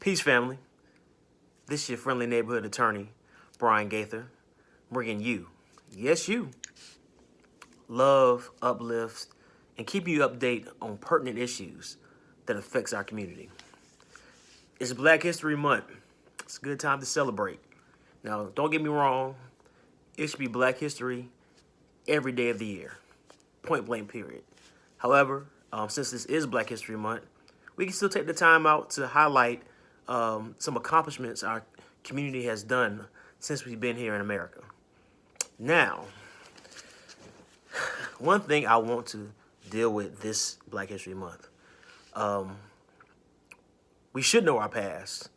Peace, family. This is your friendly neighborhood attorney, Brian Gaither, bringing you, yes you, love, uplifts, and keep you updated on pertinent issues that affects our community. It's Black History Month. It's a good time to celebrate. Now, don't get me wrong. It should be Black History every day of the year. Point blank, period. However, since this is Black History Month, we can still take the time out to highlight some accomplishments our community has done since we've been here in America. Now, one thing I want to deal with this Black History Month, we should know our past,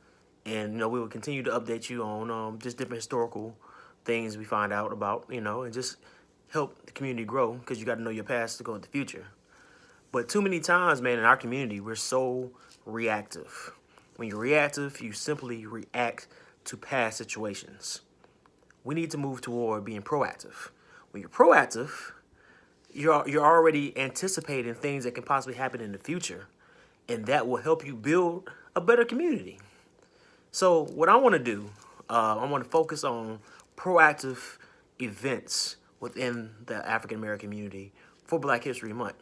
and we will continue to update you on just different historical things we find out about, and just help the community grow, because you got to know your past to go into the future. But too many times, man, in our community, we're so reactive. When you're reactive, you simply react to past situations. We need to move toward being proactive. When you're proactive, you're already anticipating things that can possibly happen in the future, and that will help you build a better community. So what I want to do, I want to focus on proactive events within the African American community for Black History Month.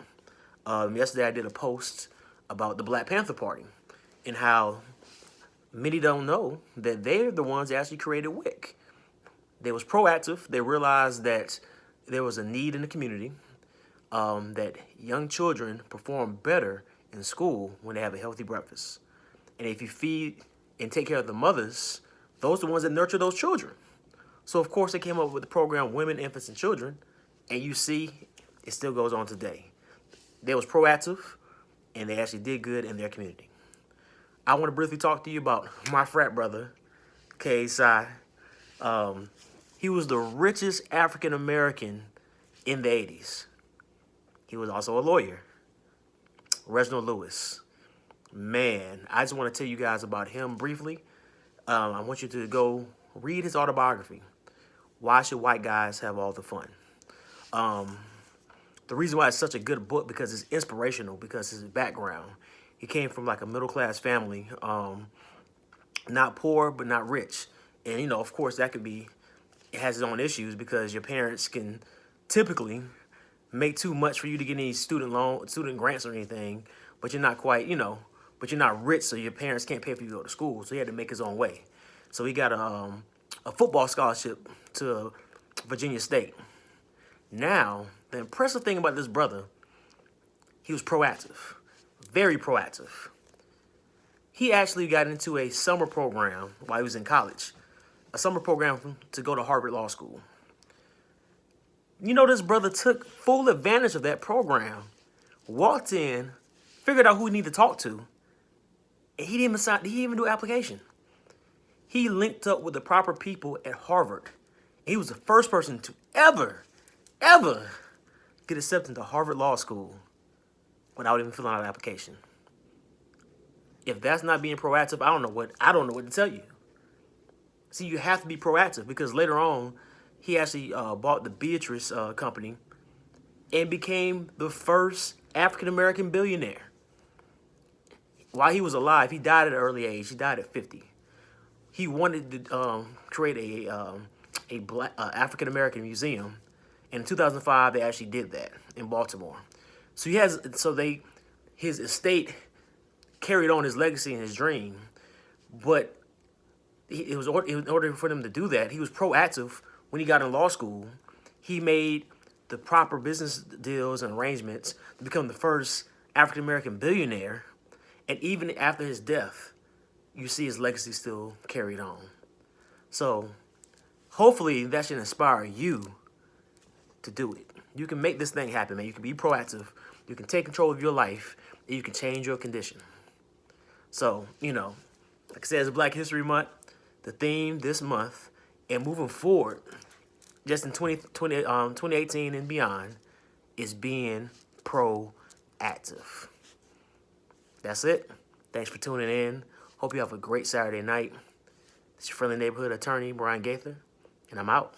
Yesterday I did a post about the Black Panther Party and how many don't know that they're the ones that actually created WIC. They was proactive. They realized that there was a need in the community, that young children perform better in school when they have a healthy breakfast. And if you feed and take care of the mothers, those are the ones that nurture those children. So, of course, they came up with the program Women, Infants, and Children, and you see it still goes on today. They was proactive, and they actually did good in their community. I want to briefly talk to you about my frat brother, KSI. He was the richest African-American in the 80s. He was also a lawyer. Reginald Lewis. Man, I just want to tell you guys about him briefly. I want you to go read his autobiography. Why Should White Guys Have All the Fun? The reason why it's such a good book, because it's inspirational, because his background. He came from like a middle-class family, not poor, but not rich. And, of course, it has its own issues, because your parents can typically make too much for you to get any student grants or anything, but you're not quite, but you're not rich, so your parents can't pay for you to go to school. So he had to make his own way. So he got a football scholarship to Virginia State. Now, the impressive thing about this brother, he was proactive, very proactive. He actually got into a summer program while he was in college, a summer program to go to Harvard Law School. This brother took full advantage of that program, walked in, figured out who he needed to talk to, and he didn't even do application. He linked up with the proper people at Harvard. He was the first person to ever get accepted into Harvard Law School without even filling out an application. If that's not being proactive, I don't know what to tell you. See, you have to be proactive, because later on, he actually bought the Beatrice company and became the first African-American billionaire. While he was alive, he died at an early age. He died at 50. He wanted to create a Black African-American museum. And in 2005, they actually did that in Baltimore. So his estate carried on his legacy and his dream. But in order for them to do that, he was proactive. When he got in law school, he made the proper business deals and arrangements to become the first African-American billionaire. And even after his death, you see his legacy still carried on. So hopefully that should inspire you to do it. You can make this thing happen, man. You can be proactive. You can take control of your life, and you can change your condition. So, like I said, it's Black History Month. The theme this month, and moving forward, just in 2018 and beyond, is being proactive. That's it. Thanks for tuning in. Hope you have a great Saturday night. It's your friendly neighborhood attorney, Brian Gaither, and I'm out.